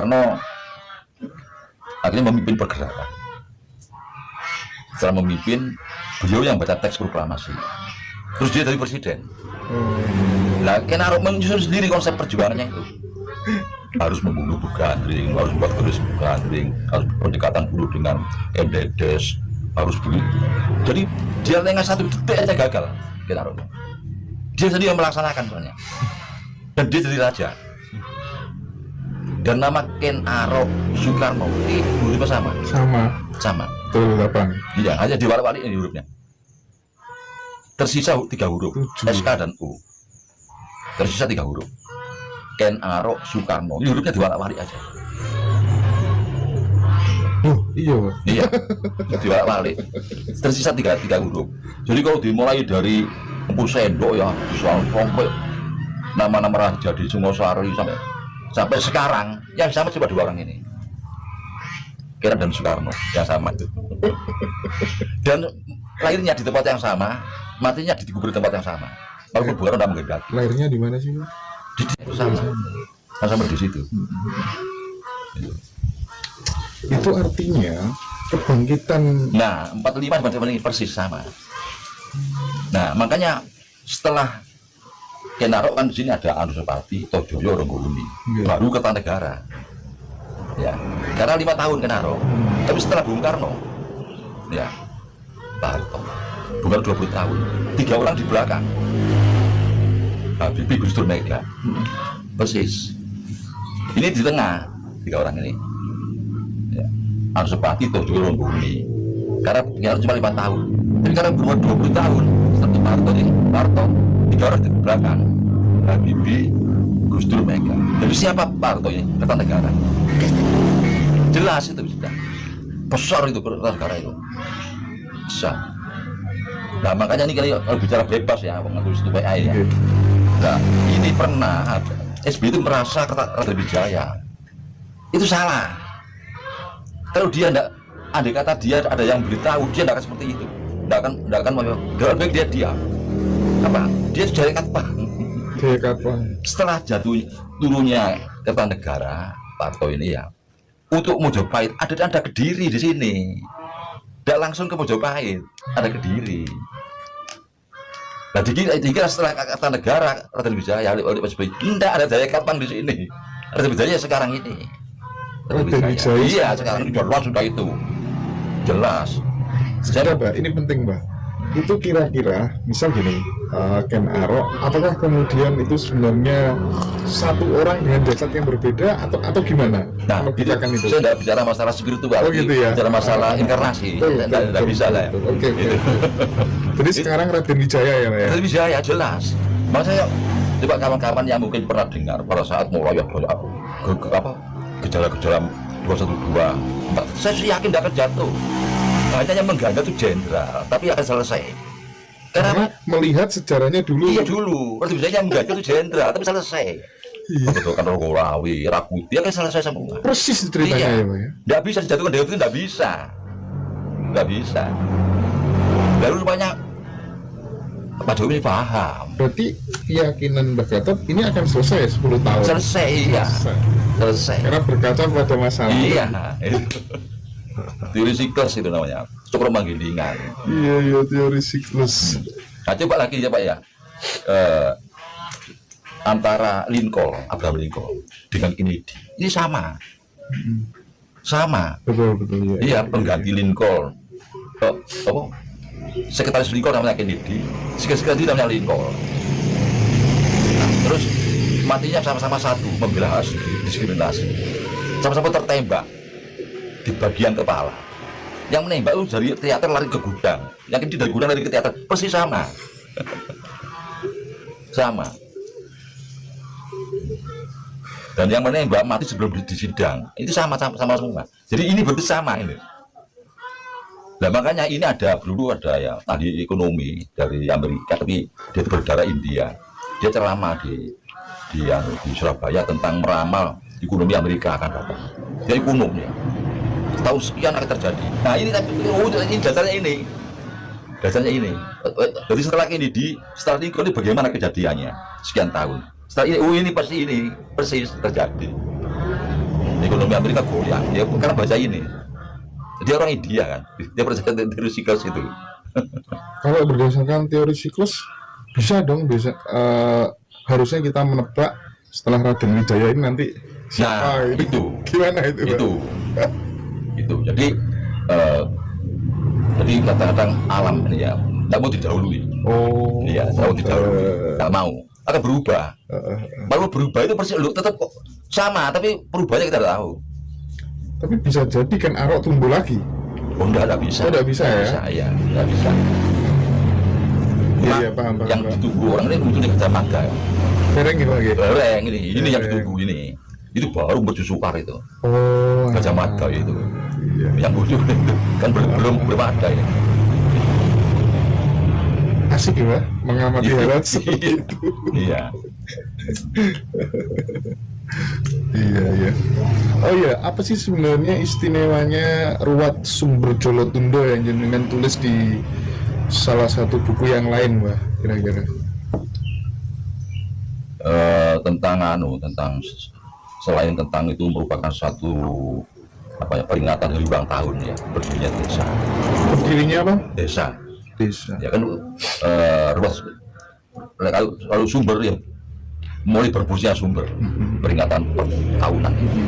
Soekarno akhirnya memimpin pergerakan. Setelah memimpin, beliau yang baca teks proklamasi. Terus dia jadi presiden. Lah, Ken Arok menyusun sendiri konsep perjuangannya itu. Harus membunuh Bu Gandring, harus membuat keris Bu Gandring, harus pendekatan buruh dengan MDDes, harus begitu. Jadi dia lengah satu detik aja gagal, Ken Arok. Dia sendiri yang melaksanakan sebenarnya. Dan dia jadi raja. Dan nama Ken Arok Soekarno ini hurufnya sama. Sama. Betul, 8. Iya, hanya diwalik-walik ini hurufnya. Tersisa 3 huruf, 7. SK dan U. Tersisa 3 huruf. Ken Arok Soekarno. Ini hurufnya diwalik-walik aja. Oh, iya, Pak. Iya, diwalik-walik. Tersisa 3 huruf. Jadi kalau dimulai dari Empu Sendok ya, sampai nama-nama raja di Sungosari sampai sekarang yang sama cuma 2 orang ini. Ken dan Soekarno yang sama itu. Dan lahirnya di tempat yang sama, matinya dikubur di tempat yang sama. Walaupun Bung Karno tidak menghendaki. Lahirnya di mana sih, Pak? Sama di situ. Itu artinya kebangkitan. Nah, 45 ini persis sama. Nah, makanya setelah Ken Arok kan di sini ada Anusapati, Tojoyo, Ronggoluni, baru Kertanegara. Ya, karena 5 tahun Ken Arok. Tapi setelah Bung Karno, ya, Pak Harto, Bung Karno 20 tahun, 3 orang di belakang. Habibie, Gus Dur, Mega, persis. Ini di tengah 3 orang ini. Ya. Anusapati, Tojoyo, Ronggoluni. Karena Ken Arok cuma 5 tahun. Tapi karena berumur 20 tahun, seperti Pak Harto ini, Pak Harto, 3 orang di belakang. Habibie, Gus Dur, Mega. Tapi siapa Pak Harto ini? Kertanegara. Jelas itu sudah besar itu Kertanegara itu besar. Nah makanya ini kalau bicara bebas ya mengatur itu WA ya. Nah ini pernah ada SBY itu merasa Raden Wijaya itu salah. Kalau dia enggak, andai kata dia ada yang beritahu, dia tidak akan seperti itu. Tidak akan mau. Dengan baik dia diam. Apa? Dia sudah dekat Pak. Setelah jatuh turunnya Kertanegara, Pak Harto ini ya, untuk Mojopahit ada Kediri di sini. Tidak langsung ke Mojopahit, ada Kediri. Nah, dikira setelah Kertanegara, Raden Wijaya, oleh Pak SBY, tidak ada Jaya Katwang di sini. Raden Wijaya sekarang ini. Raden Wijaya. Iya, sekarang jelas sudah itu. Jelas. Sejarah, Mbak, ini penting, Mbak. Itu kira-kira, misal gini, Ken Arok, apakah kemudian itu sebenarnya satu orang dengan jasad yang berbeda atau gimana? Nah, saya tidak bicara masalah spiritual, gitu ya? bicara masalah inkarnasi, tidak bisa lah ya. Oke. Jadi sekarang Raden Wijaya ya, Pak ya? Raden Wijaya jelas. Makanya coba kawan-kawan yang mungkin pernah dengar pada saat mulai gejala-gejala 212, saya yakin tidak akan jatuh. Hanya yang mengganda itu jenderal, tapi akan selesai. Karena melihat sejarahnya dulu. Iya dulu. Raden Wijaya yang mengganda itu jenderal, tapi selesai. Betul kan Rogorawi, Rakuti, akan selesai semua. Persis ceritanya ya, Pak ya. Tidak bisa dijatuhkan dari itu, tidak bisa. Tidak bisa. Lalu rupanya Pak Jokowi ini paham. Berarti keyakinan Mbak Gatot ini akan selesai 10 tahun. Selesai, iya. Selesai. Karena berkaca pada masalah. Iya. Teori siklus itu namanya, cukup menggilingan. Iya, teori siklus. Nah, coba lagi ya Pak ya, antara Abraham Lincoln dengan Kennedy, ini sama. Betul ya. Iya, pengganti Lincoln. Sekretaris Lincoln namanya Kennedy, sekretaris namanya Lincoln. Nah, terus matinya sama-sama satu, membela diskriminasi, sama-sama tertembak di bagian kepala. Yang menembak itu dari teater lari ke gudang, yang ini dari gudang lari ke teater, persis sama. Sama. Dan yang menembak mati sebelum disidang, itu sama semua. Jadi ini berarti sama ini. Nah makanya ini dulu ada ya ahli ekonomi dari Amerika, tapi dia itu berdarah India. Dia ceramah di Surabaya tentang meramal ekonomi Amerika akan datang. Dia ekonomnya. Tahun sekian akan terjadi. Nah ini dasarnya ini. Jadi setelah Lincoln ini bagaimana kejadiannya sekian tahun. Setelah ini, ini persis terjadi. ekonomi Amerika goyang ya karena baca ini. Dia orang India kan, dia percaya teori siklus itu. Kalau berdasarkan teori siklus bisa dong, bisa harusnya kita menebak setelah Raden Wijaya ini nanti siapa Nah, itu. gimana itu Pak? Itu jadi kadang-kadang alam ini ya nggak mau didahului. Oh Iya, mau didahului, nggak mau, akan berubah. Kalau berubah itu persis lu tetap kok sama, tapi perubahannya kita nggak tahu. tapi bisa jadi kan Arok tumbuh lagi. Oh, nggak bisa. Oh, nggak bisa ya? Iya, nggak bisa. Iya, paham. Yang ditunggu orang ini muncul di Gajah Mada. Sereng gitu lagi. Lereng ini yang ditunggu ini. Itu baru bersusukar itu. Oh, Gajah Mada itu. Iya. Yang muncul itu kan belum ada ya. Asik ya, mengamati hal seperti itu. Iya. Iya. Oh iya, apa sih sebenarnya istimewanya Ruwat Sumber Jolotundo yang jenengan tulis di salah satu buku yang lain, Mbak, kira-kira? Tentang selain tentang itu merupakan satu peringatan hari ulang tahun ya berdirinya desa. Berdirinya apa? Desa. Desa. Ya kan ruas kalau sumber ya mulai berfungsinya sumber peringatan tahunan itu.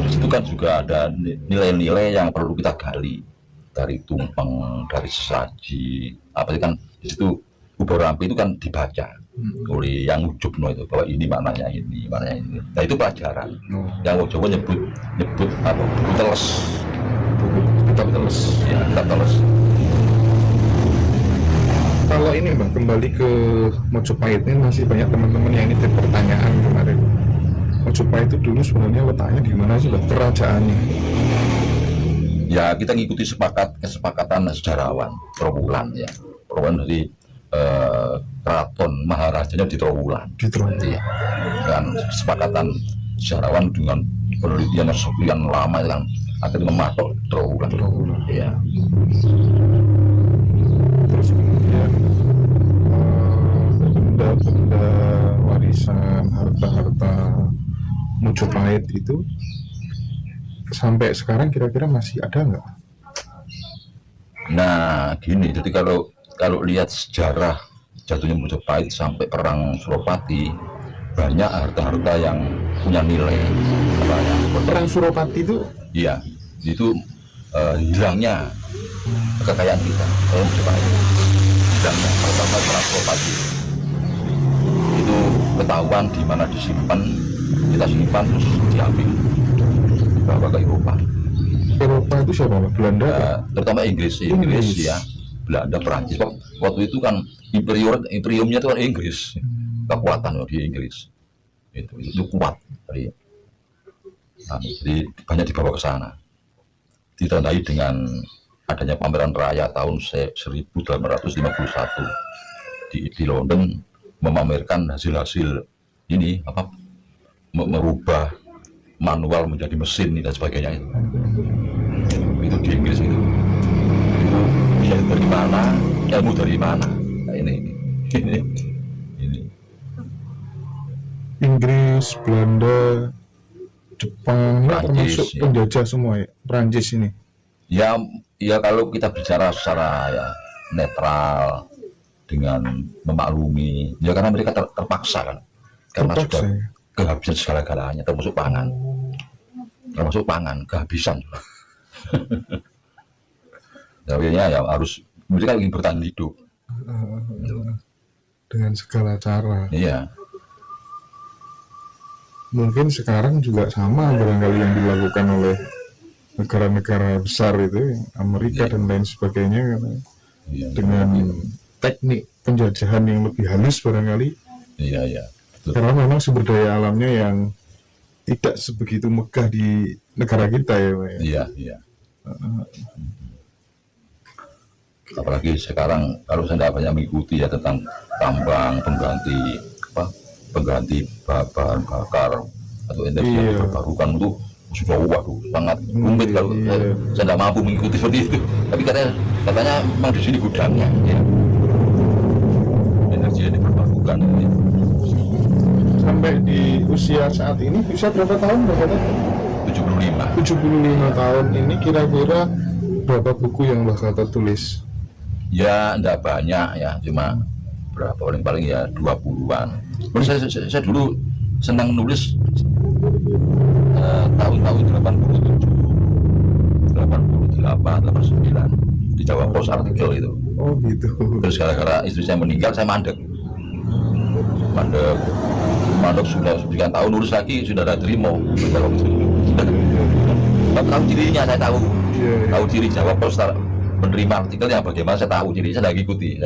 Di situ kan juga ada nilai-nilai yang perlu kita gali dari tumpeng, dari sesaji, apa itu kan di situ Kubur Rampi itu kan dibaca oleh yang ujubno itu bahwa ini maknanya ini. Nah itu pelajaran. Yang Jawa nyebut apa? Buku teles. Kitab teles. Ya, kitab teles. Kalau ini Mbak, kembali ke Mojopahit ini masih banyak teman-teman yang ini pertanyaan kemarin. Mojopahit itu dulu sebenarnya letaknya di mana sih Mbak, kerajaannya? Ya kita ngikuti kesepakatan sejarawan Trowulan ya. Trowulan dari keraton Maharajanya di Trowulan. Di Trowulan. Iya. Dan kesepakatan sejarawan dengan penelitian yang sekian lama itu kan akhirnya mematok Trowulan. Iya. Terus kemudian benda-benda warisan, harta-harta Mojopahit itu sampai sekarang kira-kira masih ada nggak? Nah gini, jadi kalau lihat sejarah jatuhnya Mojopahit sampai perang Suropati, banyak harta-harta yang punya nilai. Perang Suropati itu? Iya, itu hilangnya kekayaan kita kalau Mojopahit, hilangnya pertama perang Suropati itu ketahuan di mana disimpan, kita simpan terus diambil dibawa ke Eropa. Eropa itu siapa Pak? Belanda? Terutama Inggris ya, Belanda, Perancis. Waktu itu kan imperiumnya itu kan Inggris, kekuatan di Inggris itu kuat. Jadi banyak dibawa ke sana, ditandai dengan adanya pameran raya tahun 1851 di London, memamerkan hasil-hasil ini apa, merubah manual menjadi mesin dan sebagainya itu di Inggris itu bisa dari mana, ilmu dari mana. Nah, ini Inggris, Belanda, Jepang, Prancis, termasuk penjajah semua ya, Prancis ini. Ya kalau kita bicara secara ya netral dengan memaklumi, ya karena mereka terpaksa kan, karena sudah kehabisan segala-galanya, termasuk pangan kehabisan. Akhirnya ya harus mereka ingin bertahan hidup dengan segala cara. Iya. Mungkin sekarang juga sama barangkali yang dilakukan oleh negara-negara besar itu, Amerika dan lain sebagainya, dengan teknik penjajahan yang lebih halus barangkali. Iya. Karena memang sumber daya alamnya yang tidak sebegitu megah di negara kita ya, Pak. Iya. Apalagi sekarang kalau saya tidak banyak mengikuti ya tentang tambang pengganti bahan bakar atau energi yang terbarukan itu sudah sangat rumit kalau saya tidak mampu mengikuti seperti itu. Tapi katanya memang di sini gudangnya ya. Energi yang diperbarukan. Sampai sampai di usia saat ini, usia berapa tahun Mbak Kata? 75. 75 tahun ini kira-kira berapa buku yang Mbak Kata tulis? Ya enggak banyak ya, cuma berapa, paling ya 20-an. Terus saya dulu senang nulis tahun-tahun 87, 88, 89 di Jawa Pos artikel itu. Oh gitu. Terus gara-gara istri saya meninggal, saya mandek sudah sekian tahun, nulis lagi sudah ada terima. Tahu cirinya, saya tahu. Tahu ciri Jawa Pos menerima artikelnya bagaimana, saya tahu ciri, saya ikuti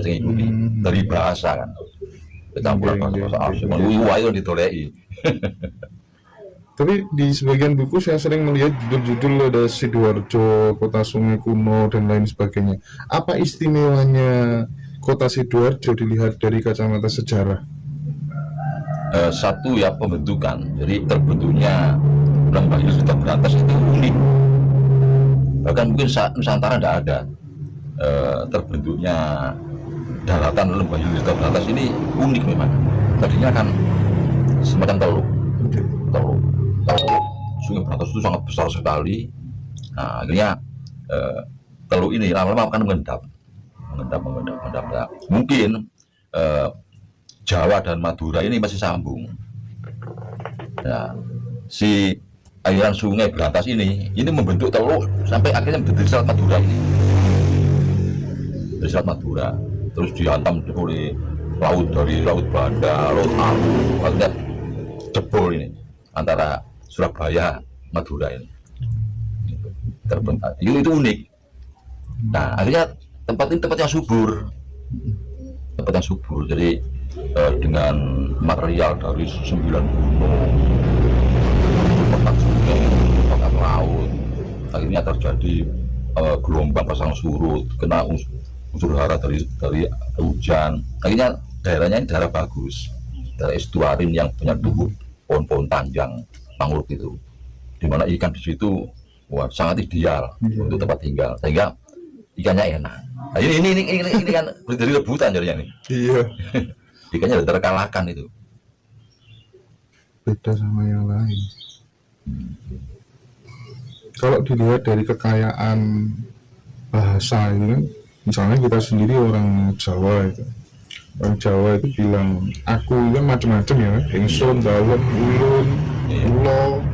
dari bahasa kan. Campuran bahasa asing, itu ditolei. Tapi di sebagian buku saya sering melihat judul-judul ada Sidoarjo, Kota Sungai Kuno dan lain sebagainya. Apa istimewanya Kota Sidoarjo dilihat dari kacamata sejarah? Satu ya pembentukan, jadi terbentuknya Lembah Hilus Duta Berantas itu unik. Bahkan mungkin Nusantara tidak ada terbentuknya daratan Lembah Hilus Duta Berantas ini unik memang. Tadinya kan semacam teluk. Sungai Berantas itu sangat besar sekali. Nah, akhirnya teluk ini lama-lama akan mengendap. Nah, mungkin Jawa dan Madura ini masih sambung. Nah, si aliran Sungai Berantas ini membentuk teluk sampai akhirnya menjadi Selat Madura ini. Dari Selat Madura, terus dihantam oleh laut, dari Laut Banda, Laut Aru, akhirnya jebol ini antara Surabaya, Madura ini. Terbentuk. Itu unik. Nah, akhirnya tempat ini tempat yang subur. Jadi dengan material dari 9 gunung, tempat sungai, tempat laut, akhirnya terjadi gelombang pasang surut, kena unsur hara dari hujan. Akhirnya daerahnya ini daerah bagus, daerah estuarin yang punya tumbuh pohon-pohon tanjang, mangrove itu, dimana ikan di situ sangat ideal untuk tempat tinggal, sehingga ikannya enak. Nah, ini kan dari rebutan jadinya nih. Iya. Ikannya udah terkalahkan itu. Beda sama yang lain. Kalau dilihat dari kekayaan bahasa itu kan, misalnya kita sendiri orang Jawa itu. Orang Jawa itu bilang aku kan macam-macam ya, ingsun, daun, ulun, ulo,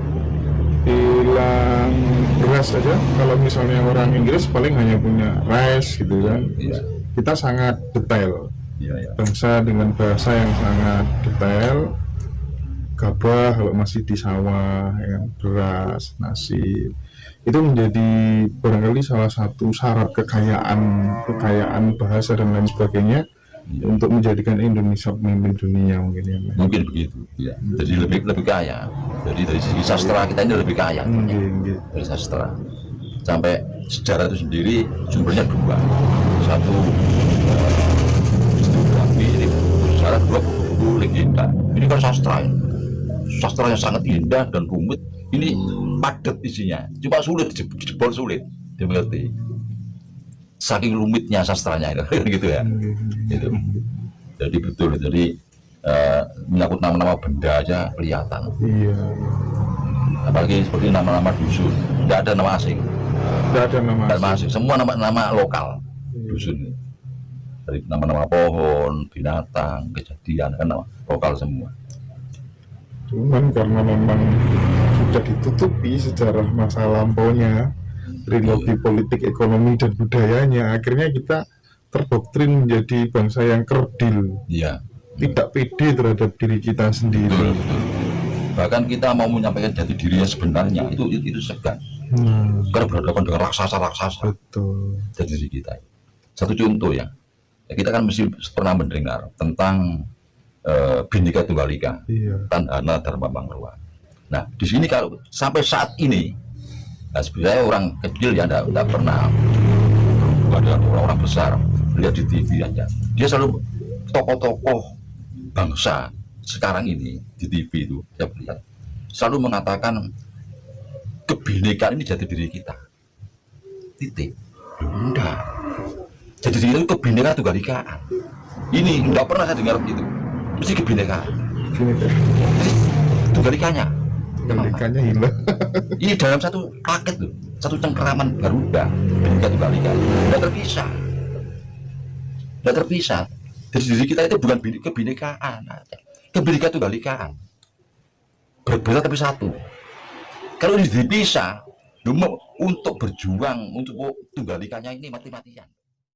bilang beras saja. Kalau misalnya orang Inggris paling hanya punya rice gitu kan. Kita sangat detail. Bangsa dengan bahasa yang sangat detail. Gabah kalau masih di sawah, ya, beras, nasi, itu menjadi barangkali salah satu syarat kekayaan bahasa dan lain sebagainya. Untuk menjadikan Indonesia pemimpin dunia mungkin ya. Mungkin begitu ya. Jadi lebih kaya. Jadi dari segi sastra kita ini lebih kaya. Dari sastra sampai sejarah itu sendiri sumbernya dua. Satu historiografi, ini sejarah, dua buku legenda. Ini kan sastra yang sangat indah dan rumit. Ini padat isinya, cuma sulit jebol, sulit dimengerti. Saking rumitnya sastranya itu, gitu ya. Gitu. Jadi betul, jadi menyangkut nama-nama benda aja kelihatan. Iya. Apalagi seperti nama-nama dusun, tidak ada nama asing. Tidak ada nama asing. Semua nama lokal dusun. Dari nama-nama pohon, binatang, kejadian kan nama lokal semua. Cuman karena memang sudah ditutupi sejarah masa lampaunya, trilogi politik, ekonomi, dan budayanya, akhirnya kita terdoktrin menjadi bangsa yang kerdil, tidak pede terhadap diri kita sendiri. Betul. Bahkan kita mau menyampaikan jati dirinya sebenarnya itu segan, karena berhadapan dengan raksasa. Betul. Jati diri kita. Satu contoh ya, kita kan mesti pernah mendengar tentang Bhinneka Tunggal Ika, Tandhana Dharma Pangruwa. Nah, di sini kalau sampai saat ini, nah sebenarnya orang kecil ya tidak pernah dengan orang-orang besar lihat di TV aja. Dia selalu tokoh-tokoh bangsa sekarang ini di TV itu saya lihat selalu mengatakan kebinekaan ini jati diri kita. Titik. Enggak. Jati diri itu kebinekaan Tunggal Ika. Ini enggak pernah saya dengar itu. Mesti kebinekaan. Bineka. Jadi tunggal ikanya. Binekanya hilang. Ini dalam satu paket loh, satu cengkeraman Garuda, Bhinneka Tunggal Ika, tidak terpisah, tidak terpisah. Dari diri kita itu bukan kebinekaan, Bhinneka Tunggal Ikaan, berbeda tapi satu. Kalau ini dipisah, untuk berjuang untuk tunggal ikanya ini mati-matian.